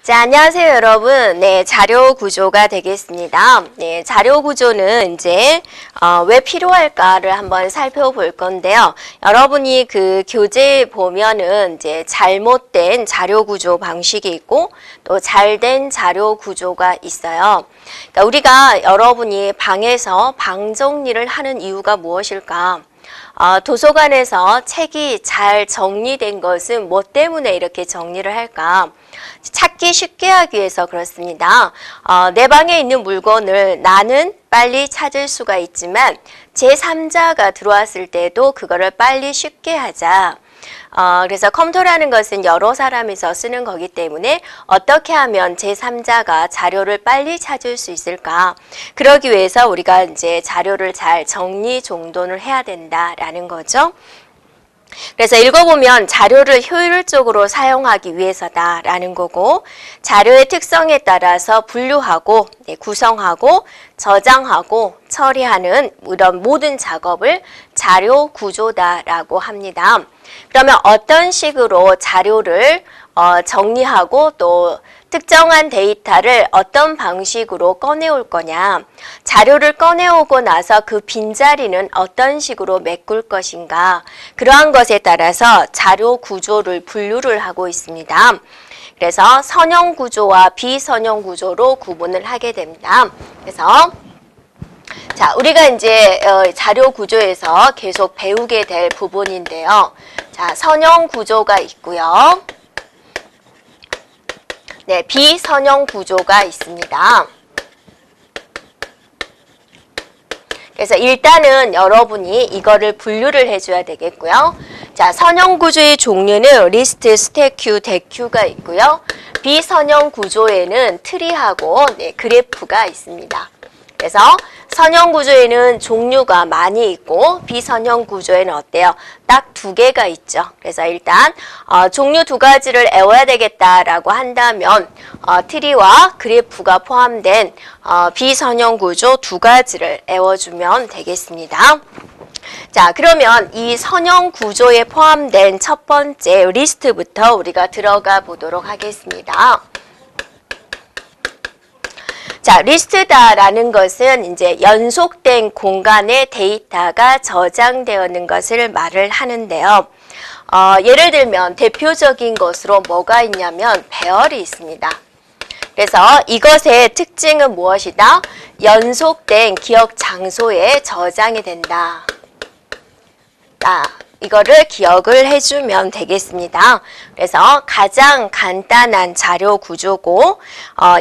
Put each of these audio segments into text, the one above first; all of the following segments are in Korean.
자, 안녕하세요, 여러분. 네, 자료 구조가 되겠습니다. 네, 자료 구조는 이제 왜 필요할까를 한번 살펴볼 건데요. 여러분이 그 교재에 보면은 이제 잘못된 자료 구조 방식이 있고 또 잘된 자료 구조가 있어요. 그러니까 우리가 여러분이 방에서 방 정리를 하는 이유가 무엇일까? 도서관에서 책이 잘 정리된 것은 뭐 때문에 이렇게 정리를 할까? 찾기 쉽게 하기 위해서 그렇습니다. 내 방에 있는 물건을 나는 빨리 찾을 수가 있지만 제3자가 들어왔을 때도 그거를 빨리 쉽게 하자. 그래서 컴퓨터라는 것은 여러 사람이서 쓰는 거기 때문에 어떻게 하면 제3자가 자료를 빨리 찾을 수 있을까? 그러기 위해서 우리가 이제 자료를 잘 정리 정돈을 해야 된다라는 거죠. 그래서 읽어보면 자료를 효율적으로 사용하기 위해서다라는 거고, 자료의 특성에 따라서 분류하고 구성하고 저장하고 처리하는 이런 모든 작업을 자료 구조다라고 합니다. 그러면 어떤 식으로 자료를 정리하고 또 특정한 데이터를 어떤 방식으로 꺼내올 거냐, 자료를 꺼내오고 나서 그 빈자리는 어떤 식으로 메꿀 것인가, 그러한 것에 따라서 자료 구조를 분류를 하고 있습니다. 그래서 선형 구조와 비선형 구조로 구분을 하게 됩니다. 그래서 자, 우리가 이제 자료 구조에서 계속 배우게 될 부분인데요. 자, 선형 구조가 있고요. 네, 비선형 구조가 있습니다. 그래서 일단은 여러분이 이거를 분류를 해줘야 되겠고요. 자, 선형 구조의 종류는 리스트, 스택 큐, 대큐가 있고요. 비선형 구조에는 트리하고 그래프가 있습니다. 그래서 선형 구조에는 종류가 많이 있고 비선형 구조에는 어때요? 딱 두 개가 있죠. 그래서 일단 종류 두 가지를 외워야 되겠다라고 한다면 트리와 그래프가 포함된 비선형 구조 두 가지를 외워주면 되겠습니다. 자, 그러면 이 선형 구조에 포함된 첫 번째 리스트부터 우리가 들어가 보도록 하겠습니다. 자, 리스트다라는 것은 이제 연속된 공간에 데이터가 저장되어 있는 것을 말을 하는데요. 예를 들면 대표적인 것으로 뭐가 있냐면 배열이 있습니다. 그래서 이것의 특징은 무엇이다? 연속된 기억 장소에 저장이 된다. 이거를 기억을 해주면 되겠습니다. 그래서 가장 간단한 자료 구조고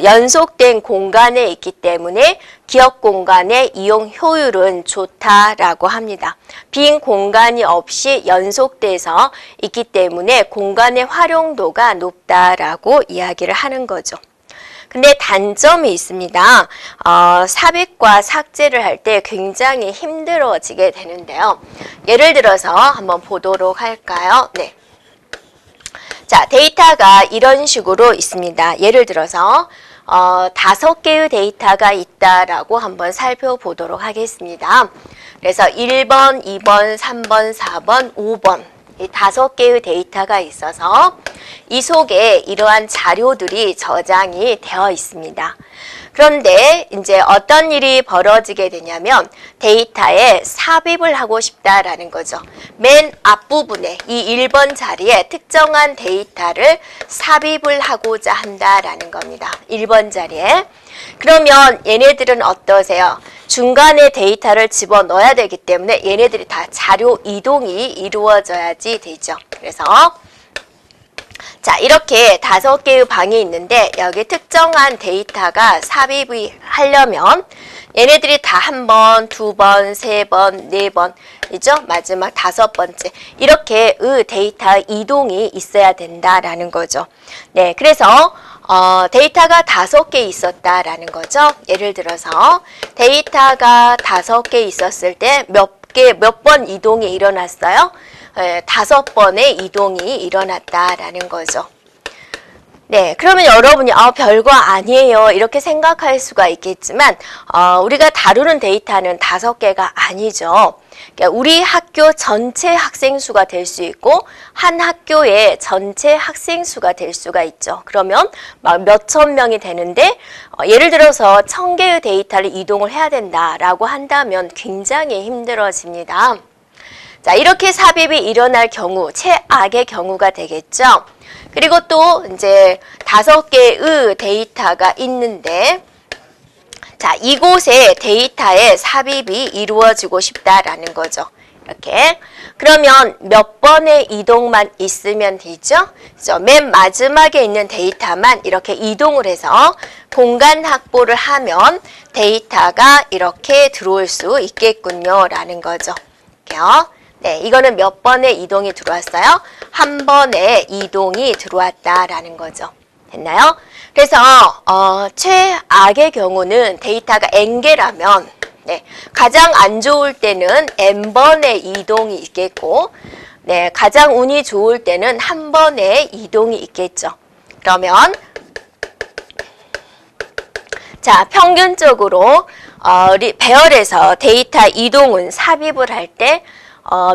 연속된 공간에 있기 때문에 기억 공간의 이용 효율은 좋다라고 합니다. 빈 공간이 없이 연속돼서 있기 때문에 공간의 활용도가 높다라고 이야기를 하는 거죠. 근데 단점이 있습니다. 삽입과 삭제를 할 때 굉장히 힘들어지게 되는데요. 예를 들어서 한번 보도록 할까요? 네. 자, 데이터가 이런 식으로 있습니다. 예를 들어서 5개의 데이터가 있다라고 한번 살펴보도록 하겠습니다. 그래서 1번, 2번, 3번, 4번, 5번 이 5개의 데이터가 있어서 이 속에 이러한 자료들이 저장이 되어 있습니다. 그런데 이제 어떤 일이 벌어지게 되냐면 데이터에 삽입을 하고 싶다라는 거죠. 맨 앞부분에 이 1번 자리에 특정한 데이터를 삽입을 하고자 한다라는 겁니다. 1번 자리에. 그러면 얘네들은 어떠세요? 중간에 데이터를 집어넣어야 되기 때문에 얘네들이 다 자료 이동이 이루어져야지 되죠. 그래서 자, 이렇게 5개의 방이 있는데 여기 특정한 데이터가 삽입이 하려면 얘네들이 다 1번, 2번, 3번, 4번 이죠? 마지막 5번째 이렇게 데이터 이동이 있어야 된다라는 거죠. 네, 그래서 데이터가 5개 있었다라는 거죠. 예를 들어서 데이터가 5개 있었을 때 몇 번 이동이 일어났어요? 5번의 이동이 일어났다라는 거죠. 네, 그러면 여러분이 별거 아니에요 이렇게 생각할 수가 있겠지만 우리가 다루는 데이터는 5개가 아니죠. 그러니까 우리 학교 전체 학생 수가 될 수 있고 한 학교의 전체 학생 수가 될 수가 있죠. 그러면 막 몇천 명이 되는데 예를 들어서 1000개의 데이터를 이동을 해야 된다라고 한다면 굉장히 힘들어집니다. 자, 이렇게 삽입이 일어날 경우 최악의 경우가 되겠죠. 그리고 또 이제 5개의 데이터가 있는데 자, 이곳에 데이터의 삽입이 이루어지고 싶다라는 거죠. 이렇게. 그러면 몇 번의 이동만 있으면 되죠? 그래서 맨 마지막에 있는 데이터만 이렇게 이동을 해서 공간 확보를 하면 데이터가 이렇게 들어올 수 있겠군요. 라는 거죠. 이렇게요. 네, 이거는 몇 번의 이동이 들어왔어요? 한 번의 이동이 들어왔다라는 거죠. 됐나요? 그래서 최악의 경우는 데이터가 n개라면 네, 가장 안 좋을 때는 n번의 이동이 있겠고 네, 가장 운이 좋을 때는 한 번의 이동이 있겠죠. 그러면 자, 평균적으로 배열에서 데이터 이동은 삽입을 할 때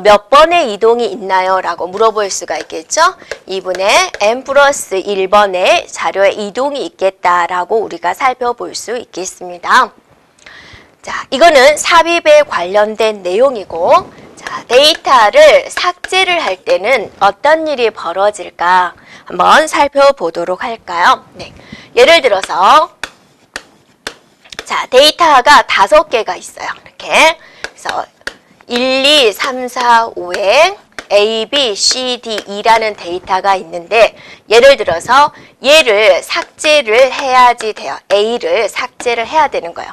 몇 번의 이동이 있나요? 라고 물어볼 수가 있겠죠. 2분의 n 플러스 1번의 자료의 이동이 있겠다라고 우리가 살펴볼 수 있겠습니다. 자, 이거는 삽입에 관련된 내용이고, 자, 데이터를 삭제를 할 때는 어떤 일이 벌어질까 한번 살펴보도록 할까요? 네. 예를 들어서, 자, 데이터가 5개가 있어요. 이렇게. 그래서 1, 2, 3, 4, 5에 A, B, C, D, E라는 데이터가 있는데 예를 들어서 얘를 삭제를 해야지 돼요. A를 삭제를 해야 되는 거예요.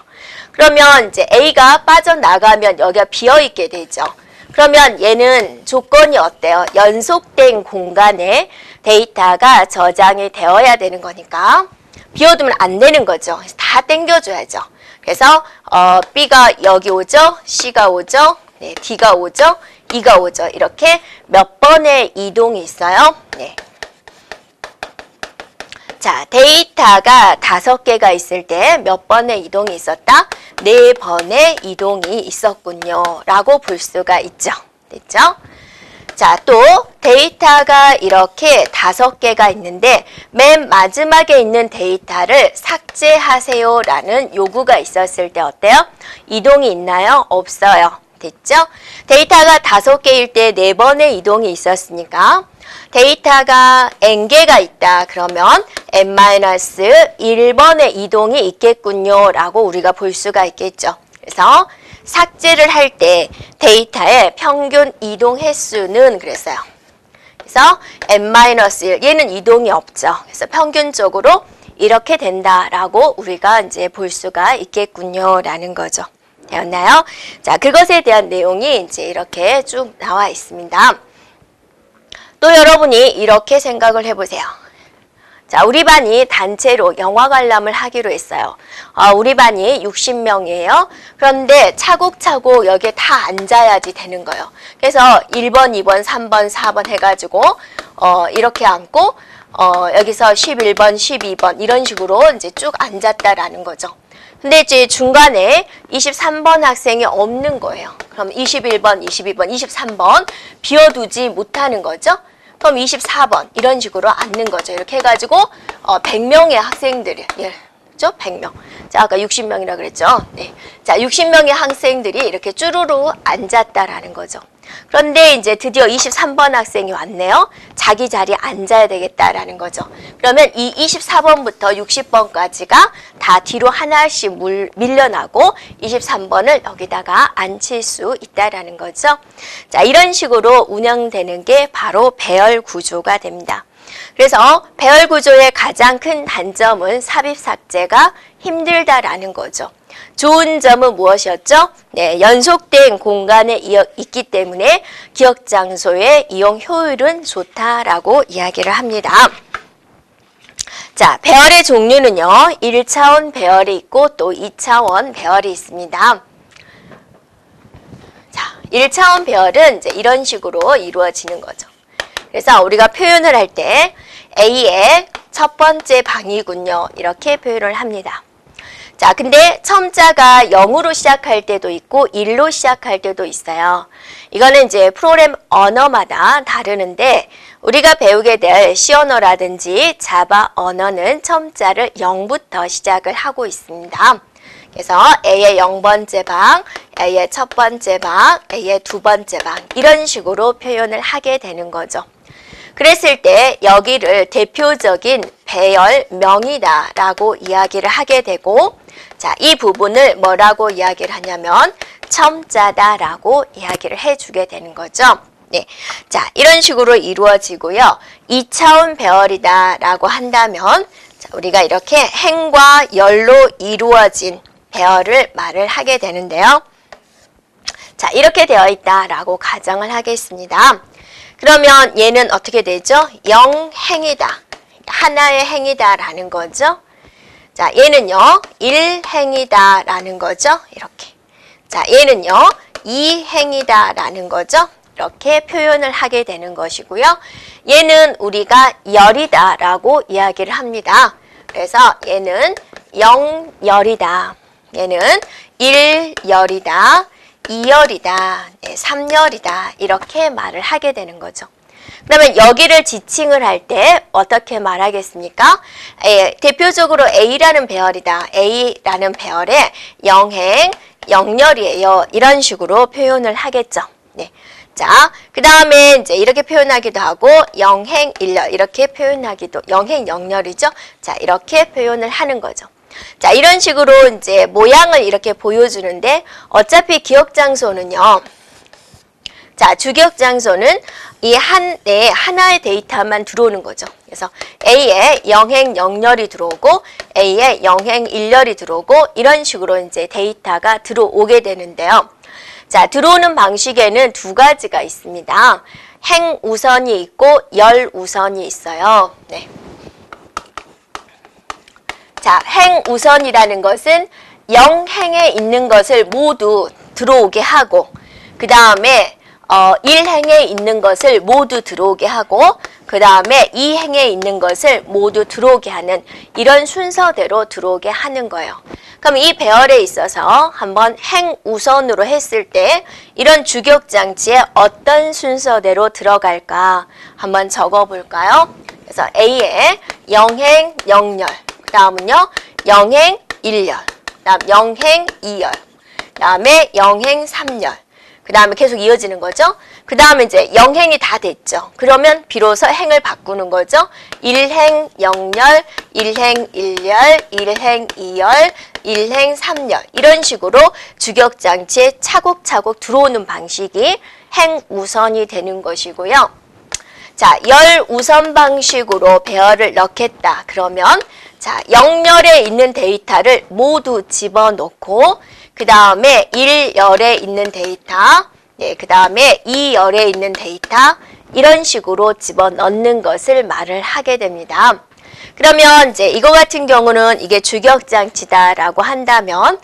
그러면 이제 A가 빠져나가면 여기가 비어있게 되죠. 그러면 얘는 조건이 어때요? 연속된 공간에 데이터가 저장이 되어야 되는 거니까 비워두면 안 되는 거죠. 다 땡겨줘야죠. 그래서 B가 여기 오죠. C가 오죠. 네, D가 오죠. E가 오죠. 이렇게 몇 번의 이동이 있어요. 네. 자, 데이터가 5개가 있을 때 몇 번의 이동이 있었다? 4번의 이동이 있었군요. 라고 볼 수가 있죠. 됐죠? 자, 또 데이터가 이렇게 5개가 있는데 맨 마지막에 있는 데이터를 삭제하세요 라는 요구가 있었을 때 어때요? 이동이 있나요? 없어요. 됐죠? 데이터가 5개일 때 4번의 이동이 있었으니까 데이터가 n개가 있다. 그러면 n-1번의 이동이 있겠군요. 라고 우리가 볼 수가 있겠죠. 그래서 삭제를 할 때 데이터의 평균 이동 횟수는 그랬어요. 그래서 n-1 얘는 이동이 없죠. 그래서 평균적으로 이렇게 된다라고 우리가 이제 볼 수가 있겠군요. 라는 거죠. 되었나요? 자, 그것에 대한 내용이 이제 이렇게 쭉 나와 있습니다. 또 여러분이 이렇게 생각을 해보세요. 자, 우리 반이 단체로 영화 관람을 하기로 했어요. 우리 반이 60명이에요. 그런데 차곡차곡 여기에 다 앉아야지 되는 거예요. 그래서 1번, 2번, 3번, 4번 해가지고 이렇게 앉고 여기서 11번, 12번 이런 식으로 이제 쭉 앉았다라는 거죠. 근데 이제 중간에 23번 학생이 없는 거예요. 그럼 21번, 22번, 23번 비워두지 못하는 거죠. 그럼 24번 이런 식으로 앉는 거죠. 이렇게 해가지고 100명의 학생들이 그죠? 100명. 자, 아까 60명이라 그랬죠. 네. 자, 60명의 학생들이 이렇게 쭈루루 앉았다라는 거죠. 그런데 이제 드디어 23번 학생이 왔네요. 자기 자리에 앉아야 되겠다라는 거죠. 그러면 이 24번부터 60번까지가 다 뒤로 하나씩 밀려나고 23번을 여기다가 앉힐 수 있다라는 거죠. 자, 이런 식으로 운영되는 게 바로 배열 구조가 됩니다. 그래서 배열 구조의 가장 큰 단점은 삽입 삭제가 힘들다라는 거죠. 좋은 점은 무엇이었죠? 네, 연속된 공간에 있기 때문에 기억 장소의 이용 효율은 좋다라고 이야기를 합니다. 자, 배열의 종류는요. 1차원 배열이 있고 또 2차원 배열이 있습니다. 자, 1차원 배열은 이제 이런 식으로 이루어지는 거죠. 그래서 우리가 표현을 할 때 A의 첫 번째 방이군요. 이렇게 표현을 합니다. 자, 자, 근데 첨자가 0으로 시작할 때도 있고 1로 시작할 때도 있어요. 이거는 이제 프로그램 언어마다 다르는데 우리가 배우게 될 C 언어라든지 자바 언어는 첨자를 0부터 시작을 하고 있습니다. 그래서 A의 0번째 방, A의 첫 번째 방, A의 두 번째 방 이런 식으로 표현을 하게 되는 거죠. 그랬을 때 여기를 대표적인 배열명이다 라고 이야기를 하게 되고 자, 이 부분을 뭐라고 이야기를 하냐면 첨자다 라고 이야기를 해주게 되는 거죠. 네. 자, 이런 식으로 이루어지고요. 2차원 배열이다 라고 한다면 자, 우리가 이렇게 행과 열로 이루어진 배열을 말을 하게 되는데요. 자, 이렇게 되어 있다 라고 가정을 하겠습니다. 그러면 얘는 어떻게 되죠? 영행이다. 하나의 행이다 라는 거죠. 자, 얘는요, 1행이다 라는 거죠. 이렇게. 자, 얘는요, 2행이다 라는 거죠. 이렇게 표현을 하게 되는 것이고요. 얘는 우리가 열이다 라고 이야기를 합니다. 그래서 얘는 0열이다. 얘는 1열이다. 2열이다. 네, 3열이다. 이렇게 말을 하게 되는 거죠. 그러면 여기를 지칭을 할 때 어떻게 말하겠습니까? 대표적으로 A라는 배열이다. A라는 배열에 영행, 영열이에요. 이런 식으로 표현을 하겠죠. 네. 자, 그 다음에 이제 이렇게 표현하기도 하고 영행, 일열 이렇게 표현하기도 영행, 영열이죠. 자, 이렇게 표현을 하는 거죠. 자, 이런 식으로 이제 모양을 이렇게 보여주는데 어차피 기억 장소는요. 자, 주기억 장소는 이 하나의 데이터만 들어오는 거죠. 그래서 A에 영행, 영열이 들어오고 A에 영행, 일열이 들어오고 이런 식으로 이제 데이터가 들어오게 되는데요. 자, 들어오는 방식에는 두 가지가 있습니다. 행 우선이 있고 열 우선이 있어요. 네. 자, 행 우선이라는 것은 영행에 있는 것을 모두 들어오게 하고 그 다음에 1행에 있는 것을 모두 들어오게 하고 그 다음에 2행에 있는 것을 모두 들어오게 하는 이런 순서대로 들어오게 하는 거예요. 그럼 이 배열에 있어서 한번 행 우선으로 했을 때 이런 주기억 장치에 어떤 순서대로 들어갈까 한번 적어 볼까요? 그래서 A에 영행, 영열 그 다음은요 영행, 1열 그 다음 영행, 2열 그 다음에 영행, 3열 그 다음에 계속 이어지는 거죠. 그 다음에 이제 영행이 다 됐죠. 그러면 비로소 행을 바꾸는 거죠. 1행 0열, 1행 1열, 1행 2열, 1행 3열 이런 식으로 주기억장치에 차곡차곡 들어오는 방식이 행 우선이 되는 것이고요. 자, 열 우선 방식으로 배열을 넣겠다. 그러면 자, 0열에 있는 데이터를 모두 집어넣고 그 다음에 1열에 있는 데이터, 네, 그 다음에 2열에 있는 데이터 이런 식으로 집어넣는 것을 말을 하게 됩니다. 그러면 이제 이거 같은 경우는 이게 주기억장치다라고 한다면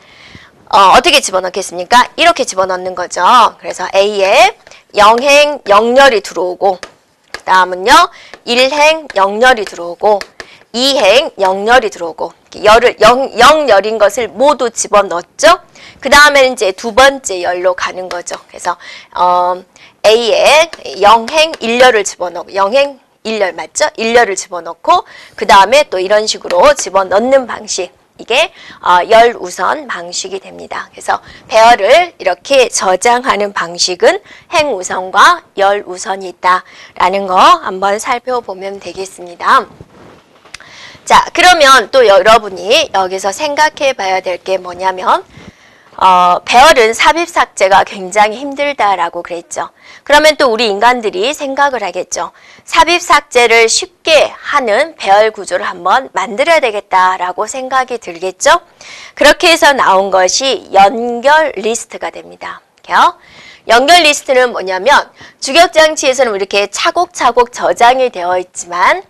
어떻게 집어넣겠습니까? 이렇게 집어넣는 거죠. 그래서 A에 영행 0열이 들어오고 그 다음은요 1행 0열이 들어오고 2행 0열이 들어오고 열을 0열인 것을 모두 집어넣었죠. 그 다음에 이제 두 번째 열로 가는 거죠. 그래서 A에 영행 1열을 집어넣고 영행 1열 맞죠? 1열을 집어넣고 그 다음에 또 이런 식으로 집어넣는 방식 이게 열 우선 방식이 됩니다. 그래서 배열을 이렇게 저장하는 방식은 행 우선과 열 우선이 있다라는 거 한번 살펴보면 되겠습니다. 자, 그러면 또 여러분이 여기서 생각해 봐야 될 게 뭐냐면 배열은 삽입 삭제가 굉장히 힘들다라고 그랬죠. 그러면 또 우리 인간들이 생각을 하겠죠. 삽입 삭제를 쉽게 하는 배열 구조를 한번 만들어야 되겠다라고 생각이 들겠죠. 그렇게 해서 나온 것이 연결 리스트가 됩니다. 연결 리스트는 뭐냐면 주기억장치에서는 이렇게 차곡차곡 저장이 되어 있지만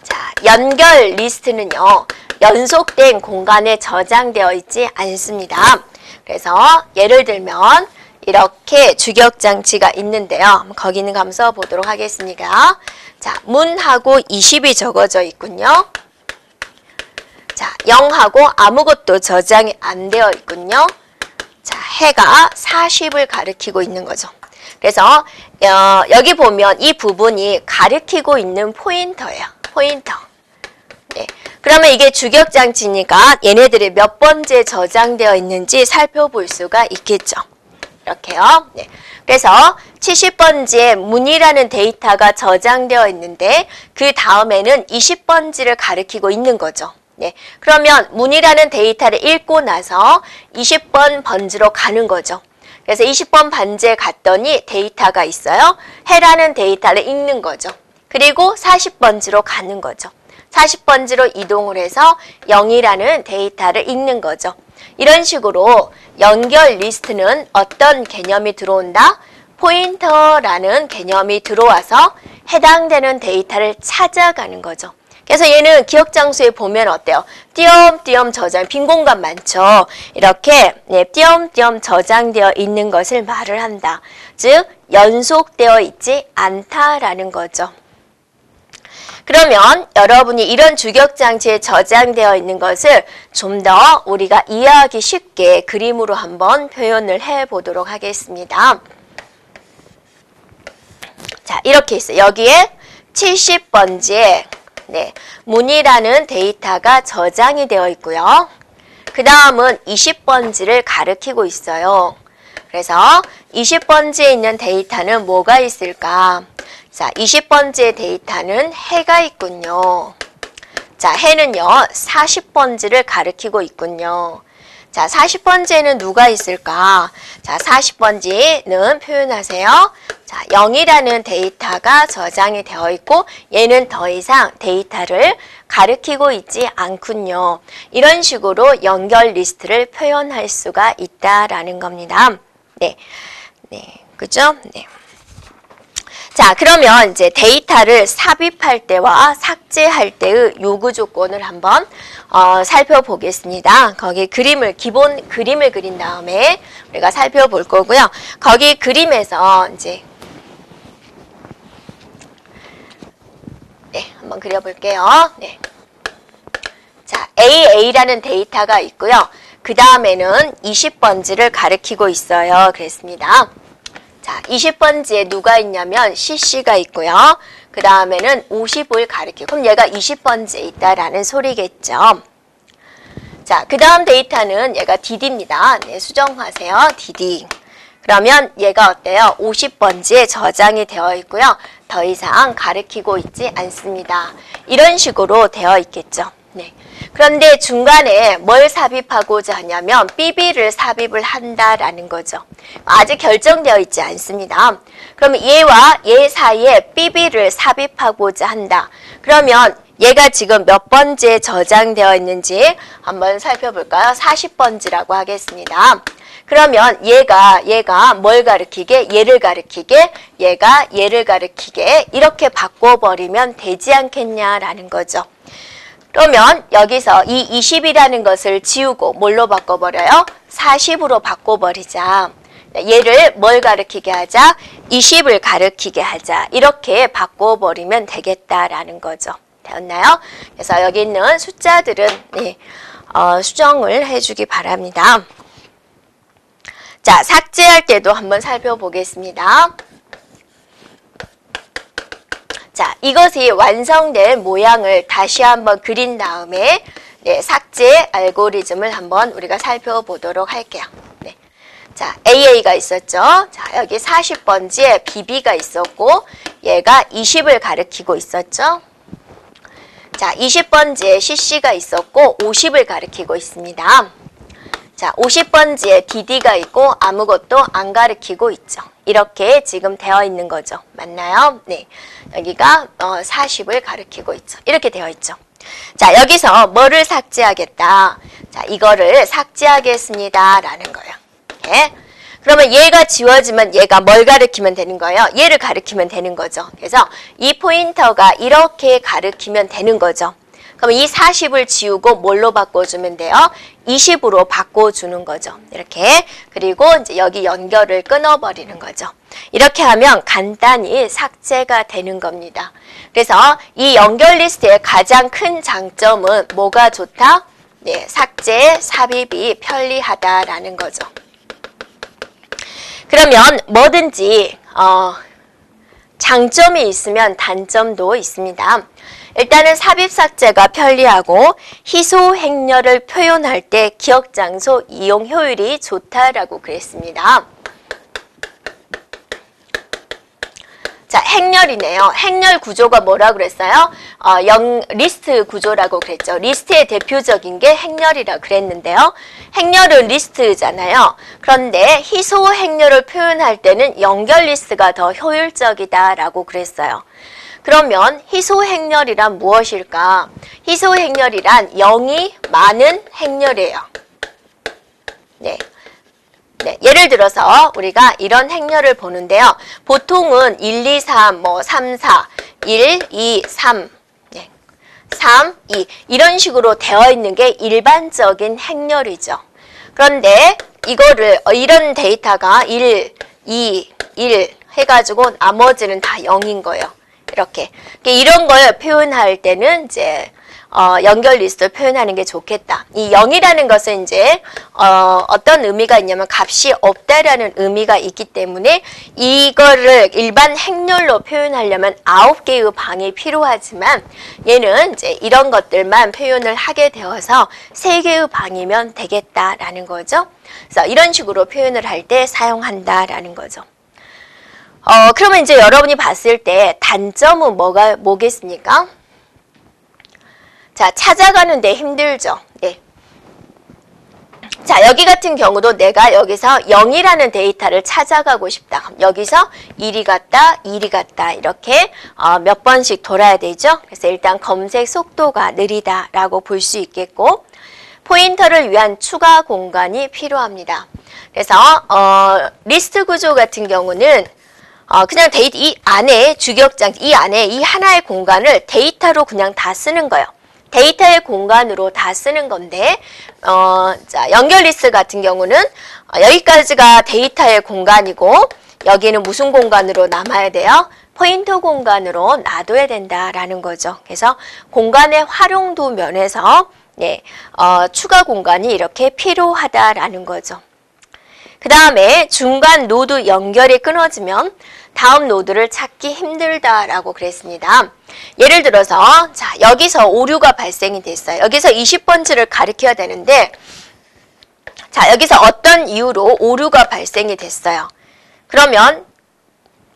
자, 연결 리스트는요. 연속된 공간에 저장되어 있지 않습니다. 그래서 예를 들면 이렇게 주기억장치가 있는데요. 거기 있는 거 한번 써보도록 하겠습니다. 자, 문하고 20이 적어져 있군요. 0하고 아무것도 저장이 안 되어 있군요. 자, 해가 40을 가리키고 있는 거죠. 그래서 여기 보면 이 부분이 가리키고 있는 포인터예요. 포인터. 네. 그러면 이게 주격장치니까 얘네들이 몇 번째 저장되어 있는지 살펴볼 수가 있겠죠. 이렇게요. 네. 그래서 70번지에 문이라는 데이터가 저장되어 있는데 그 다음에는 20번지를 가리키고 있는 거죠. 네. 그러면 문이라는 데이터를 읽고 나서 20번 번지로 가는 거죠. 그래서 20번 번지에 갔더니 데이터가 있어요. 해라는 데이터를 읽는 거죠. 그리고 40번지로 가는 거죠. 40번지로 이동을 해서 0이라는 데이터를 읽는 거죠. 이런 식으로 연결 리스트는 어떤 개념이 들어온다? 포인터라는 개념이 들어와서 해당되는 데이터를 찾아가는 거죠. 그래서 얘는 기억 장소에 보면 어때요? 띄엄띄엄 저장, 빈 공간 많죠? 이렇게 띄엄띄엄 저장되어 있는 것을 말을 한다. 즉, 연속되어 있지 않다라는 거죠. 그러면 여러분이 이런 주격장치에 저장되어 있는 것을 좀 더 우리가 이해하기 쉽게 그림으로 한번 표현을 해 보도록 하겠습니다. 자, 이렇게 있어요. 여기에 70번지에 문이라는 데이터가 저장이 되어 있고요. 그 다음은 20번지를 가리키고 있어요. 그래서 20번지에 있는 데이터는 뭐가 있을까? 자, 20번지의 데이터는 해가 있군요. 자, 해는요, 40번지를 가리키고 있군요. 자, 40번지에는 누가 있을까? 자, 40번지는 표현하세요. 자, 0이라는 데이터가 저장이 되어 있고 얘는 더 이상 데이터를 가리키고 있지 않군요. 이런 식으로 연결 리스트를 표현할 수가 있다라는 겁니다. 네. 그죠? 네. 자, 그러면 이제 데이터를 삽입할 때와 삭제할 때의 요구 조건을 한번 살펴보겠습니다. 거기 기본 그림을 그린 다음에 우리가 살펴볼 거고요. 거기 그림에서 이제 한번 그려볼게요. 네. 자, AA라는 데이터가 있고요. 그 다음에는 20번지를 가리키고 있어요. 그랬습니다. 자, 20번지에 누가 있냐면 CC가 있고요. 그 다음에는 50을 가리키고, 그럼 얘가 20번지에 있다라는 소리겠죠. 자, 그 다음 데이터는 얘가 DD입니다. 네, 수정하세요. DD. 그러면 얘가 어때요? 50번지에 저장이 되어 있고요. 더 이상 가리키고 있지 않습니다. 이런 식으로 되어 있겠죠. 네. 그런데 중간에 뭘 삽입하고자 하냐면 BB를 삽입을 한다라는 거죠. 아직 결정되어 있지 않습니다. 그러면 얘와 얘 사이에 BB를 삽입하고자 한다. 그러면 얘가 지금 몇 번째에 저장되어 있는지 한번 살펴볼까요? 40번지라고 하겠습니다. 그러면 얘가 뭘 가리키게? 얘를 가리키게, 얘가 얘를 가리키게 이렇게 바꿔버리면 되지 않겠냐라는 거죠. 그러면 여기서 이 20이라는 것을 지우고 뭘로 바꿔버려요? 40으로 바꿔버리자. 얘를 뭘 가리키게 하자? 20을 가리키게 하자. 이렇게 바꿔버리면 되겠다라는 거죠. 되었나요? 그래서 여기 있는 숫자들은 수정을 해주기 바랍니다. 자, 삭제할 때도 한번 살펴보겠습니다. 자, 이것이 완성된 모양을 다시 한번 그린 다음에 삭제 알고리즘을 한번 우리가 살펴보도록 할게요. 네. 자, AA가 있었죠. 자, 여기 40번지에 BB가 있었고 얘가 20을 가리키고 있었죠. 자, 20번지에 CC가 있었고 50을 가리키고 있습니다. 자, 50번지에 DD가 있고 아무것도 안 가리키고 있죠. 이렇게 지금 되어 있는 거죠. 맞나요? 네. 여기가 40을 가리키고 있죠. 이렇게 되어 있죠. 자, 여기서 뭐를 삭제하겠다. 자, 이거를 삭제하겠습니다. 라는 거예요. 네. 그러면 얘가 지워지면 얘가 뭘 가리키면 되는 거예요? 얘를 가리키면 되는 거죠. 그래서 이 포인터가 이렇게 가리키면 되는 거죠. 그럼 이 40을 지우고 뭘로 바꿔주면 돼요? 20으로 바꿔주는 거죠. 이렇게. 그리고 이제 여기 연결을 끊어버리는 거죠. 이렇게 하면 간단히 삭제가 되는 겁니다. 그래서 이 연결 리스트의 가장 큰 장점은 뭐가 좋다? 네, 삭제, 삽입이 편리하다라는 거죠. 그러면 뭐든지 장점이 있으면 단점도 있습니다. 일단은 삽입 삭제가 편리하고 희소 행렬을 표현할 때 기억 장소 이용 효율이 좋다라고 그랬습니다. 자, 행렬이네요. 행렬 구조가 뭐라고 그랬어요? 리스트 구조라고 그랬죠. 리스트의 대표적인 게 행렬이라 그랬는데요. 행렬은 리스트잖아요. 그런데 희소 행렬을 표현할 때는 연결 리스트가 더 효율적이다라고 그랬어요. 그러면 희소 행렬이란 무엇일까? 희소 행렬이란 0이 많은 행렬이에요. 네. 네, 예를 들어서 우리가 이런 행렬을 보는데요. 보통은 1, 2, 3, 3, 4, 1, 2, 3, 3, 2 이런 식으로 되어 있는 게 일반적인 행렬이죠. 그런데 이거를 이런 데이터가 1, 2, 1 해가지고 나머지는 다 0인 거예요. 이렇게 이런 걸 표현할 때는 이제 연결 리스트를 표현하는 게 좋겠다. 이 0이라는 것은 이제 어떤 의미가 있냐면 값이 없다라는 의미가 있기 때문에 이거를 일반 행렬로 표현하려면 9개의 방이 필요하지만 얘는 이제 이런 것들만 표현을 하게 되어서 3개의 방이면 되겠다라는 거죠. 그래서 이런 식으로 표현을 할 때 사용한다라는 거죠. 그러면 이제 여러분이 봤을 때 단점은 뭐겠습니까? 자, 찾아가는데 힘들죠. 네. 자, 여기 같은 경우도 내가 여기서 0이라는 데이터를 찾아가고 싶다. 그럼 여기서 1이 갔다, 1이 갔다 이렇게 몇 번씩 돌아야 되죠. 그래서 일단 검색 속도가 느리다라고 볼 수 있겠고 포인터를 위한 추가 공간이 필요합니다. 그래서 리스트 구조 같은 경우는 그냥 이 안에 주격장, 이 안에 이 하나의 공간을 데이터로 그냥 다 쓰는 거예요. 데이터의 공간으로 다 쓰는 건데 자, 연결 리스트 같은 경우는 여기까지가 데이터의 공간이고 여기는 무슨 공간으로 남아야 돼요? 포인터 공간으로 놔둬야 된다라는 거죠. 그래서 공간의 활용도 면에서 네, 추가 공간이 이렇게 필요하다라는 거죠. 그 다음에 중간 노드 연결이 끊어지면 다음 노드를 찾기 힘들다라고 그랬습니다. 예를 들어서 자, 여기서 오류가 발생이 됐어요. 여기서 20번지를 가리켜야 되는데 자, 여기서 어떤 이유로 오류가 발생이 됐어요. 그러면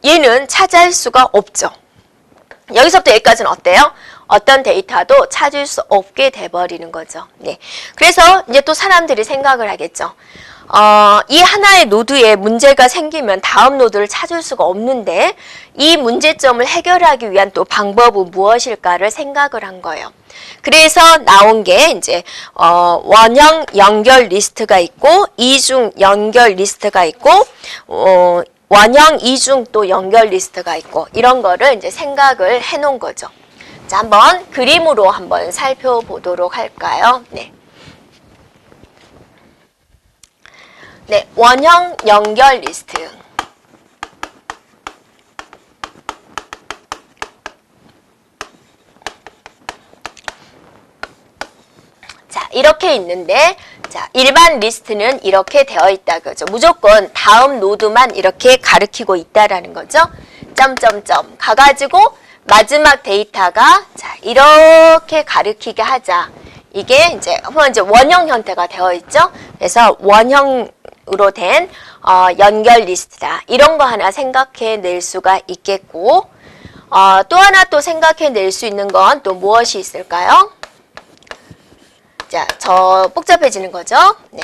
얘는 찾아할 수가 없죠. 여기서부터 여기까지는 어때요? 어떤 데이터도 찾을 수 없게 돼버리는 거죠. 네. 그래서 이제 또 사람들이 생각을 하겠죠. 이 하나의 노드에 문제가 생기면 다음 노드를 찾을 수가 없는데 이 문제점을 해결하기 위한 또 방법은 무엇일까를 생각을 한 거예요. 그래서 나온 게 이제 원형 연결 리스트가 있고 이중 연결 리스트가 있고 원형 이중 또 연결 리스트가 있고 이런 거를 이제 생각을 해 놓은 거죠. 자, 한번 그림으로 한번 살펴보도록 할까요? 네. 네, 원형 연결 리스트. 자, 이렇게 있는데, 자, 일반 리스트는 이렇게 되어 있다, 그죠? 무조건 다음 노드만 이렇게 가리키고 있다라는 거죠. 점점점 가가지고 마지막 데이터가 자, 이렇게 가리키게 하자. 이게 이제 원형 형태가 되어 있죠. 그래서 원형으로 된 연결 리스트다. 이런 거 하나 생각해 낼 수가 있겠고 또 하나 또 생각해 낼 수 있는 건 또 무엇이 있을까요? 자, 저 복잡해지는 거죠. 네.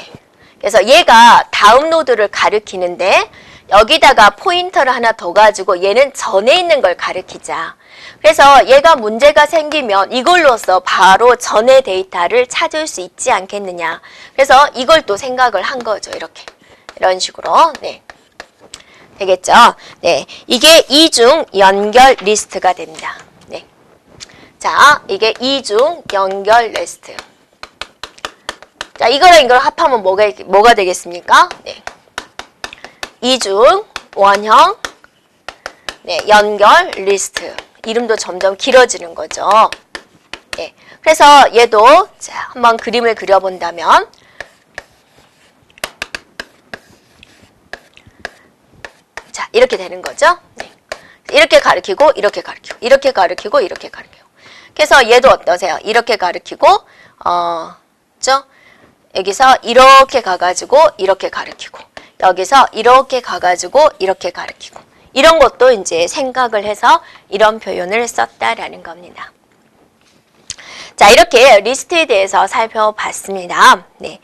그래서 얘가 다음 노드를 가리키는데 여기다가 포인터를 하나 더 가지고 얘는 전에 있는 걸 가리키자. 그래서 얘가 문제가 생기면 이걸로써 바로 전의 데이터를 찾을 수 있지 않겠느냐. 그래서 이걸 또 생각을 한 거죠. 이렇게. 이런 식으로. 네. 되겠죠? 네. 이게 이중 연결 리스트가 됩니다. 네. 자, 이게 이중 연결 리스트. 자, 이거랑 이걸 합하면 뭐가 되겠습니까? 네. 이중 원형 네, 연결 리스트. 이름도 점점 길어지는 거죠. 네. 그래서 얘도 자, 한번 그림을 그려본다면 자, 이렇게 되는 거죠. 네. 이렇게 가르치고 이렇게 가르치고 이렇게 가르치고 이렇게 가르치고 그래서 얘도 어떠세요? 이렇게 가르치고 그죠? 여기서 이렇게 가가지고 이렇게 가르치고 여기서 이렇게 가가지고 이렇게 가르치고 이런 것도 이제 생각을 해서 이런 표현을 썼다라는 겁니다. 자, 이렇게 리스트에 대해서 살펴봤습니다. 네.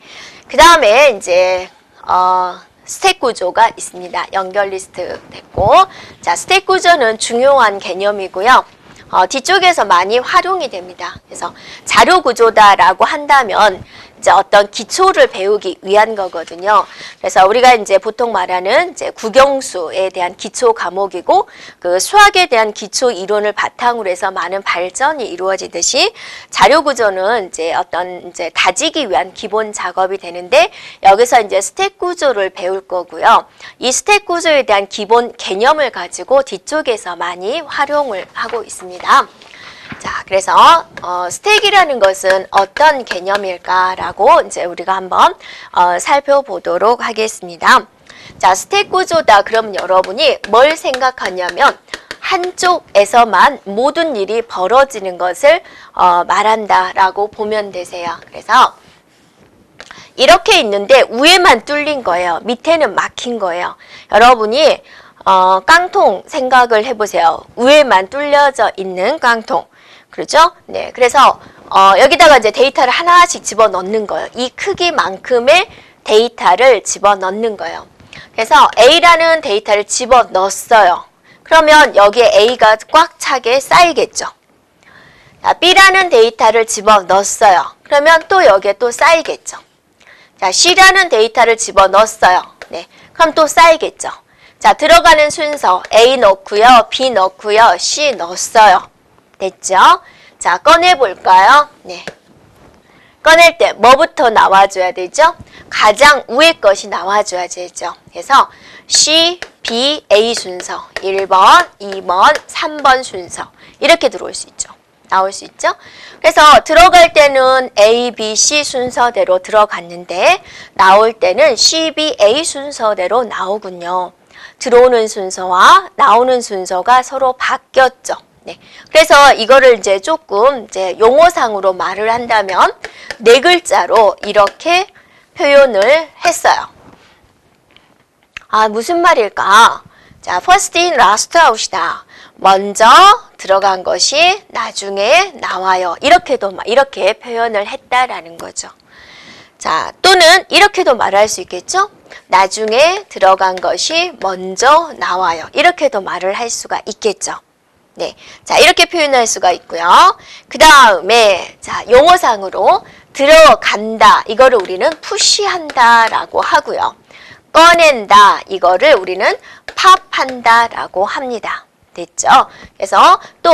그 다음에 이제 스택 구조가 있습니다. 연결 리스트 됐고, 자, 스택 구조는 중요한 개념이고요. 뒤쪽에서 많이 활용이 됩니다. 그래서 자료 구조다라고 한다면 이제 어떤 기초를 배우기 위한 거거든요. 그래서 우리가 이제 보통 말하는 이제 국영수에 대한 기초 과목이고 그 수학에 대한 기초 이론을 바탕으로 해서 많은 발전이 이루어지듯이 자료 구조는 이제 어떤 이제 다지기 위한 기본 작업이 되는데 여기서 이제 스택 구조를 배울 거고요. 이 스택 구조에 대한 기본 개념을 가지고 뒤쪽에서 많이 활용을 하고 있습니다. 자, 그래서 스택이라는 것은 어떤 개념일까라고 이제 우리가 한번 살펴보도록 하겠습니다. 자, 스택 구조다. 그러면 여러분이 뭘 생각하냐면 한쪽에서만 모든 일이 벌어지는 것을 말한다라고 보면 되세요. 그래서 이렇게 있는데 위에만 뚫린 거예요. 밑에는 막힌 거예요. 여러분이 깡통 생각을 해보세요. 위에만 뚫려져 있는 깡통. 그렇죠? 네. 그래서, 여기다가 이제 데이터를 하나씩 집어 넣는 거예요. 이 크기만큼의 데이터를 집어 넣는 거예요. 그래서 A라는 데이터를 집어 넣었어요. 그러면 여기에 A가 꽉 차게 쌓이겠죠. 자, B라는 데이터를 집어 넣었어요. 그러면 또 여기에 또 쌓이겠죠. 자, C라는 데이터를 집어 넣었어요. 네. 그럼 또 쌓이겠죠. 자, 들어가는 순서 A 넣고요, B 넣고요, C 넣었어요. 됐죠? 자, 꺼내볼까요? 네. 꺼낼 때 뭐부터 나와줘야 되죠? 가장 위에 것이 나와줘야 되죠. 그래서 C, B, A 순서 1번, 2번, 3번 순서 이렇게 들어올 수 있죠. 나올 수 있죠? 그래서 들어갈 때는 A, B, C 순서대로 들어갔는데 나올 때는 C, B, A 순서대로 나오군요. 들어오는 순서와 나오는 순서가 서로 바뀌었죠. 네. 그래서 이거를 이제 조금 이제 용어상으로 말을 한다면 네 글자로 이렇게 표현을 했어요. 아, 무슨 말일까? 자, first in, last out이다. 먼저 들어간 것이 나중에 나와요. 이렇게 표현을 했다라는 거죠. 자, 또는 이렇게도 말할 수 있겠죠? 나중에 들어간 것이 먼저 나와요. 이렇게도 말을 할 수가 있겠죠. 네. 자, 이렇게 표현할 수가 있고요. 그 다음에, 자, 용어상으로 들어간다. 이거를 우리는 푸시한다 라고 하고요. 꺼낸다. 이거를 우리는 팝한다 라고 합니다. 됐죠? 그래서 또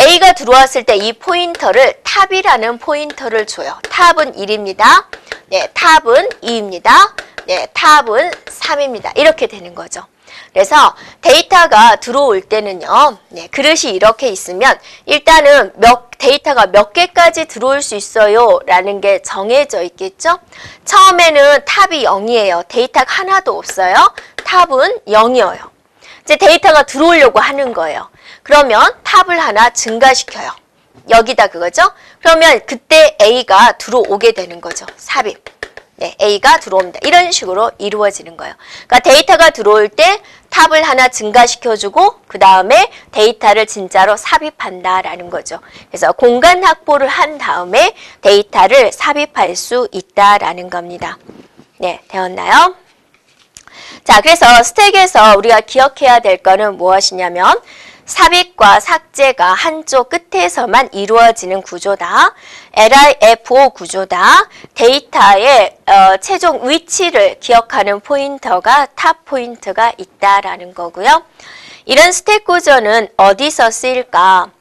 A가 들어왔을 때 이 포인터를 탑이라는 포인터를 줘요. 탑은 1입니다. 네, 탑은 2입니다. 네, 탑은 3입니다. 이렇게 되는 거죠. 그래서 데이터가 들어올 때는요, 네, 그릇이 이렇게 있으면 일단은 데이터가 몇 개까지 들어올 수 있어요 라는 게 정해져 있겠죠. 처음에는 탑이 0이에요. 데이터가 하나도 없어요. 탑은 0이에요. 이제 데이터가 들어오려고 하는 거예요. 그러면 탑을 하나 증가시켜요. 여기다 그거죠. 그러면 그때 A가 들어오게 되는 거죠. 삽입. 네, A가 들어옵니다. 이런 식으로 이루어지는 거예요. 그러니까 데이터가 들어올 때 탑을 하나 증가시켜주고 그 다음에 데이터를 진짜로 삽입한다라는 거죠. 그래서 공간 확보를 한 다음에 데이터를 삽입할 수 있다라는 겁니다. 네, 되었나요? 자, 그래서 스택에서 우리가 기억해야 될 거는 무엇이냐면 삽입과 삭제가 한쪽 끝에서만 이루어지는 구조다. LIFO 구조다. 데이터의 최종 위치를 기억하는 포인터가 탑 포인트가 있다라는 거고요. 이런 스택 구조는 어디서 쓰일까?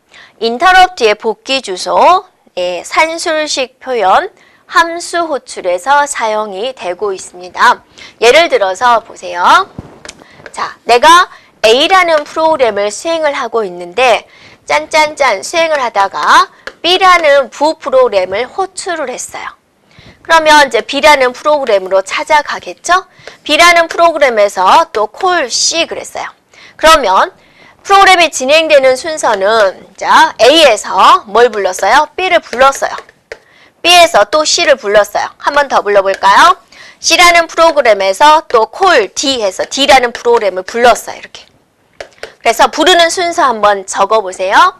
인터럽트의 복귀 주소, 산술식 표현, 함수 호출에서 사용이 되고 있습니다. 예를 들어서 보세요. 자, 내가 A라는 프로그램을 수행을 하고 있는데 짠짠짠 수행을 하다가 B라는 부 프로그램을 호출을 했어요. 그러면 이제 B라는 프로그램으로 찾아가겠죠? B라는 프로그램에서 또 call C 그랬어요. 그러면 프로그램이 진행되는 순서는 자 A에서 뭘 불렀어요? B를 불렀어요. B에서 또 C를 불렀어요. 한 번 더 불러볼까요? C라는 프로그램에서 또 call D 해서 D라는 프로그램을 불렀어요. 이렇게. 그래서 부르는 순서 한번 적어보세요.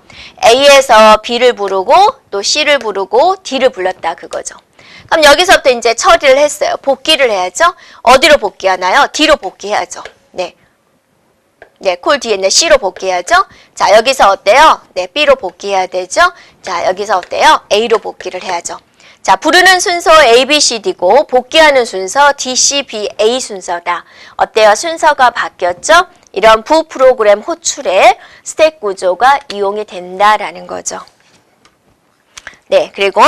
A에서 B를 부르고 또 C를 부르고 D를 불렀다 그거죠. 그럼 여기서부터 이제 처리를 했어요. 복귀를 해야죠. 어디로 복귀하나요? D로 복귀해야죠. 네. 네, 콜 뒤에 있는 C로 복귀해야죠. 자, 여기서 어때요? 네, B로 복귀해야 되죠. 자, 여기서 어때요? A로 복귀를 해야죠. 자, 부르는 순서 A, B, C, D고 복귀하는 순서 D, C, B, A 순서다. 어때요? 순서가 바뀌었죠? 이런 부 프로그램 호출에 스택 구조가 이용이 된다라는 거죠. 네, 그리고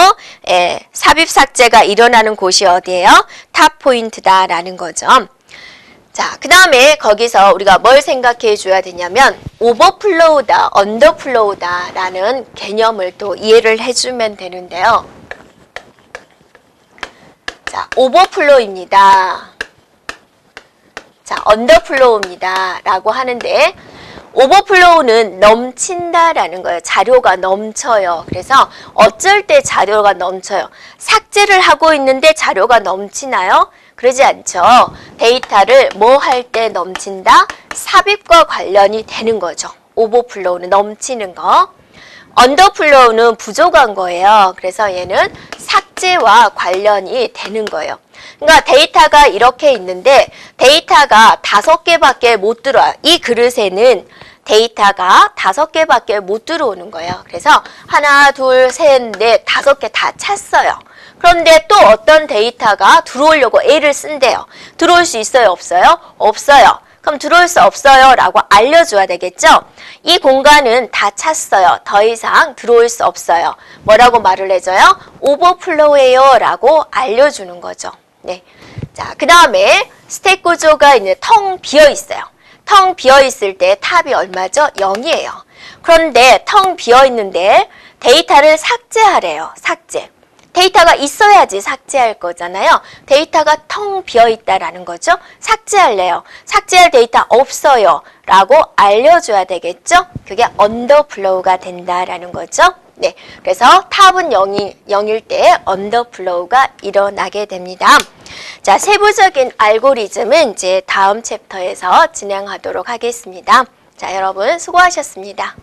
삽입 삭제가 일어나는 곳이 어디예요? 탑 포인트다라는 거죠. 자, 그 다음에 거기서 우리가 뭘 생각해 줘야 되냐면 오버플로우다, 언더플로우다 라는 개념을 또 이해를 해주면 되는데요. 자, 오버플로우입니다. 자, 언더플로우입니다 라고 하는데 오버플로우는 넘친다라는 거예요. 자료가 넘쳐요. 그래서 어쩔 때 자료가 넘쳐요. 삭제를 하고 있는데 자료가 넘치나요? 그러지 않죠. 데이터를 뭐 할 때 넘친다? 삽입과 관련이 되는 거죠. 오버플로우는 넘치는 거. 언더플로우는 부족한 거예요. 그래서 얘는 삭제와 관련이 되는 거예요. 그러니까 데이터가 이렇게 있는데 데이터가 5개밖에 못 들어와요. 이 그릇에는 데이터가 5개밖에 못 들어오는 거예요. 그래서 하나, 둘, 셋, 넷, 5개 다 찼어요. 그런데 또 어떤 데이터가 들어오려고 애를 쓴대요. 들어올 수 있어요? 없어요? 없어요. 그럼 들어올 수 없어요 라고 알려줘야 되겠죠? 이 공간은 다 찼어요. 더 이상 들어올 수 없어요. 뭐라고 말을 해줘요? 오버플로우예요 라고 알려주는 거죠. 네. 자, 그 다음에 스택 구조가 이제 텅 비어 있어요. 텅 비어 있을 때 탑이 얼마죠? 0이에요. 그런데 텅 비어 있는데 데이터를 삭제하래요. 삭제. 데이터가 있어야지 삭제할 거잖아요. 데이터가 텅 비어 있다라는 거죠. 삭제할래요. 삭제할 데이터 없어요. 라고 알려줘야 되겠죠. 그게 언더플로우가 된다라는 거죠. 네, 그래서 탑은 0일 때 언더플로우가 일어나게 됩니다. 자, 세부적인 알고리즘은 이제 다음 챕터에서 진행하도록 하겠습니다. 자, 여러분 수고하셨습니다.